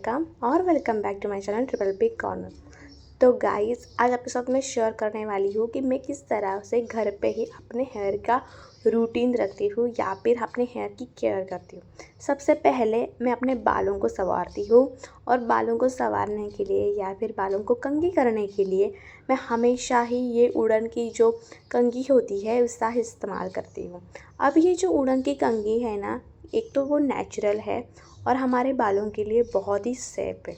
Welcome और welcome back to my channel triple P corner. तो guys, आज आपके साथ मैं शेयर करने वाली हूँ कि मैं किस तरह से घर पे ही अपने हेयर का रूटीन रखती हूँ या फिर अपने हेयर की केयर करती हूँ। सबसे पहले मैं अपने बालों को संवारती हूँ और बालों को संवारने के लिए या फिर बालों को कंघी करने के लिए मैं हमेशा ही ये उड़न की जो कंघी होती है उसका इस्तेमाल करती हूँ। अब ये जो उड़न की कंघी है ना, एक तो वो नेचुरल है और हमारे बालों के लिए बहुत ही सेफ है।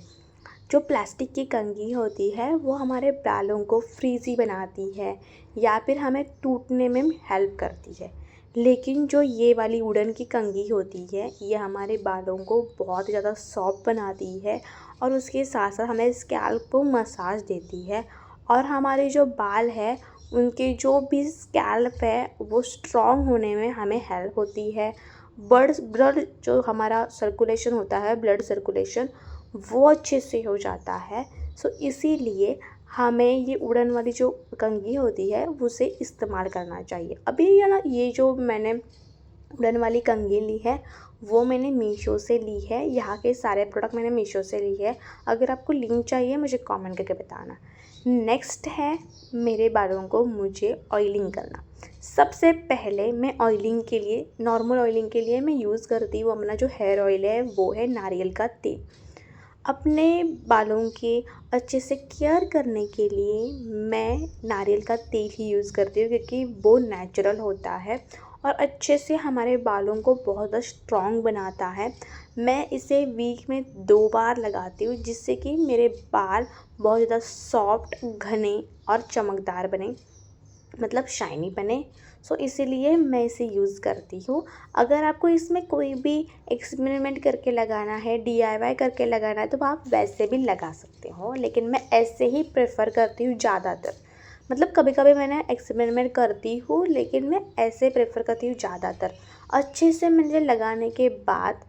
जो प्लास्टिक की कंघी होती है वो हमारे बालों को फ्रीज़ी बनाती है या फिर हमें टूटने में हेल्प करती है, लेकिन जो ये वाली वुडन की कंघी होती है ये हमारे बालों को बहुत ज़्यादा सॉफ्ट बनाती है और उसके साथ साथ हमें स्कैल्प को मसाज देती है और हमारे जो बाल है उनके जो भी स्कैल्प है वो स्ट्रॉन्ग होने में हमें हेल्प होती है। ब्लड जो हमारा सर्कुलेशन होता है, ब्लड सर्कुलेशन वो अच्छे से हो जाता है। सो इसीलिए हमें ये उड़न वाली जो कंघी होती है उसे इस्तेमाल करना चाहिए। अभी ये जो मैंने उड़न वाली कंघी ली है वो मैंने मीशो से ली है। यहाँ के सारे प्रोडक्ट मैंने मीशो से ली है। अगर आपको लिंक चाहिए मुझे कमेंट करके बताना। नेक्स्ट है मेरे बालों को मुझे ऑयलिंग करना। सबसे पहले मैं ऑयलिंग के लिए, नॉर्मल ऑयलिंग के लिए मैं यूज़ करती हूँ अपना जो हेयर ऑयल है वो है नारियल का तेल। अपने बालों के अच्छे से केयर करने के लिए मैं नारियल का तेल ही यूज़ करती हूँ क्योंकि वो नेचुरल होता है और अच्छे से हमारे बालों को बहुत ज़्यादा स्ट्रॉन्ग बनाता है। मैं इसे वीक में 2 बार लगाती हूँ जिससे कि मेरे बाल बहुत ज़्यादा सॉफ्ट, घने और चमकदार बने, मतलब शाइनी बने। सो इसीलिए मैं इसे यूज़ करती हूँ। अगर आपको इसमें कोई भी एक्सपेरिमेंट करके लगाना है, DIY करके लगाना है तो आप वैसे भी लगा सकते हो, लेकिन मैं ऐसे ही प्रेफर करती हूँ ज़्यादातर। मतलब कभी कभी मैंने एक्सपेरिमेंट करती हूँ लेकिन मैं ऐसे प्रेफर करती हूँ ज़्यादातर। अच्छे से मुझे लगाने के बाद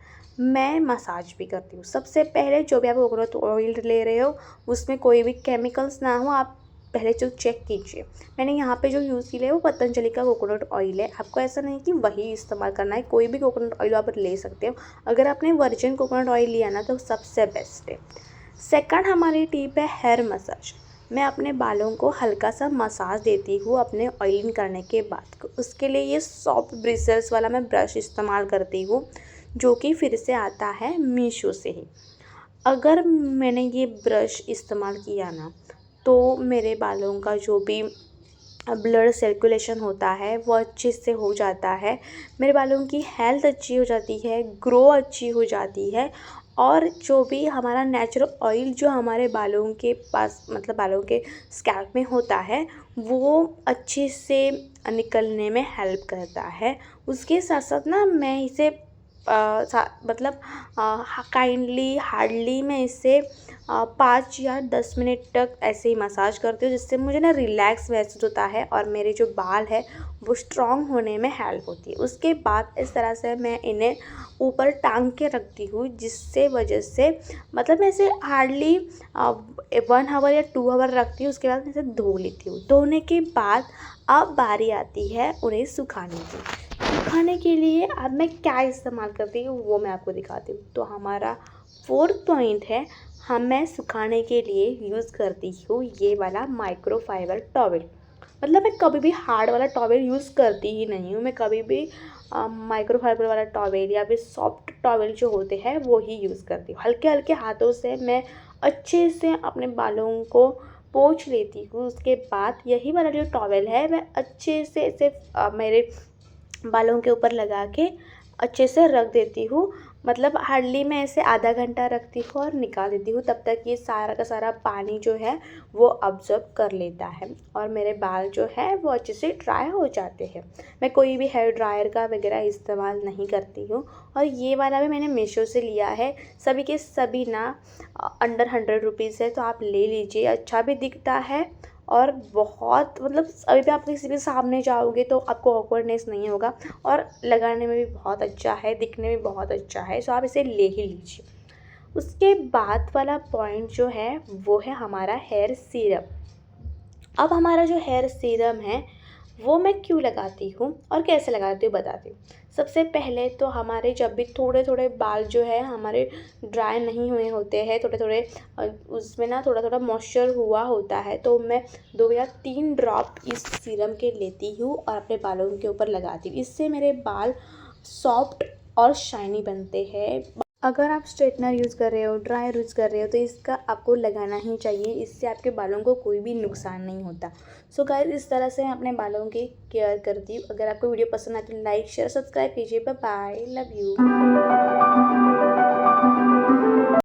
मैं मसाज भी करती हूँ। सबसे पहले जो भी आप कोकोनट ऑयल ले रहे हो उसमें कोई भी केमिकल्स ना हो, आप पहले जो चेक कीजिए। मैंने यहाँ पे जो यूज़ किया है वो पतंजलि का कोकोनट ऑयल है। आपको ऐसा नहीं कि वही इस्तेमाल करना है, कोई भी कोकोनट ऑयल आप ले सकते हो। अगर आपने वर्जिन कोकोनट ऑयल लिया ना तो सबसे बेस्ट है। सेकंड हमारी टिप है हेयर मसाज। मैं अपने बालों को हल्का सा मसाज देती हूँ अपने ऑयलिंग करने के बाद। उसके लिए ये सॉफ्ट ब्रिसल्स वाला मैं ब्रश इस्तेमाल करती हूँ जो कि फिर से आता है मीशो से ही। अगर मैंने ये ब्रश इस्तेमाल किया ना तो मेरे बालों का जो भी ब्लड सर्कुलेशन होता है वो अच्छे से हो जाता है, मेरे बालों की हेल्थ अच्छी हो जाती है, ग्रो अच्छी हो जाती है और जो भी हमारा नेचुरल ऑयल जो हमारे बालों के पास, मतलब बालों के स्कैल्प में होता है वो अच्छे से निकलने में हेल्प करता है। उसके साथ साथ ना मैं इसे मतलब काइंडली हार्डली मैं इसे 5 या 10 मिनट तक ऐसे ही मसाज करती हूँ जिससे मुझे ना रिलैक्स महसूस होता है और मेरे जो बाल है वो स्ट्रॉन्ग होने में हेल्प होती है। उसके बाद इस तरह से मैं इन्हें ऊपर टांग के रखती हूँ जिससे वजह से, मतलब मैं इसे हार्डली 1 आवर या 2 आवर रखती हूँ। उसके बाद मैं इसे धो लेती हूँ। धोने के बाद अब बारी आती है उन्हें सुखाने की। सुखाने के लिए अब मैं क्या इस्तेमाल करती हूँ वो मैं आपको दिखाती हूँ। तो हमारा 4th पॉइंट है, मैं सुखाने के लिए यूज़ करती हूँ ये वाला माइक्रोफाइबर टॉवल। मतलब मैं कभी भी हार्ड वाला टॉवल यूज़ करती ही नहीं हूँ। मैं कभी भी माइक्रोफाइबर वाला टॉवल या फिर सॉफ्ट टॉवल जो होते हैं वो ही यूज़ करती हूँ। हल्के हल्के हाथों से मैं अच्छे से अपने बालों को पोंछ लेती हूँ। उसके बाद यही वाला जो टॉवल है मैं अच्छे से इसे मेरे बालों के ऊपर लगा के अच्छे से रख देती हूँ। मतलब हार्डली मैं इसे आधा घंटा रखती हूँ और निकाल देती हूँ। तब तक ये सारा का सारा पानी जो है वो अब्जॉर्ब कर लेता है और मेरे बाल जो है वो अच्छे से ड्राई हो जाते हैं। मैं कोई भी हेयर ड्रायर का वगैरह इस्तेमाल नहीं करती हूँ। और ये वाला भी मैंने मीशो से लिया है। सभी के सभी ना अंडर 100 रुपीज़ है, तो आप ले लीजिए। अच्छा भी दिखता है और बहुत, मतलब अभी भी आप किसी के सामने जाओगे तो आपको ऑकवर्डनेस नहीं होगा और लगाने में भी बहुत अच्छा है, दिखने में बहुत अच्छा है। सो आप इसे ले ही लीजिए। उसके बाद वाला पॉइंट जो है वो है हमारा हेयर सीरम। अब हमारा जो हेयर सीरम है वो मैं क्यों लगाती हूँ और कैसे लगाती हूँ बताती हूँ। सबसे पहले तो हमारे जब भी थोड़े थोड़े बाल जो है हमारे ड्राई नहीं हुए होते हैं, थोड़े थोड़े उसमें ना थोड़ा थोड़ा मॉइस्चर हुआ होता है, तो मैं 2 या 3 ड्रॉप इस सीरम के लेती हूँ और अपने बालों के ऊपर लगाती हूँ। इससे मेरे बाल सॉफ्ट और शाइनी बनते हैं। अगर आप स्ट्रेटनर यूज़ कर रहे हो, ड्रायर यूज़ कर रहे हो, तो इसका आपको लगाना ही चाहिए। इससे आपके बालों को कोई भी नुकसान नहीं होता। सो गाइस, इस तरह से मैं अपने बालों की केयर करती हूँ। अगर आपको वीडियो पसंद आए तो लाइक शेयर सब्सक्राइब कीजिए। Bye bye, love you.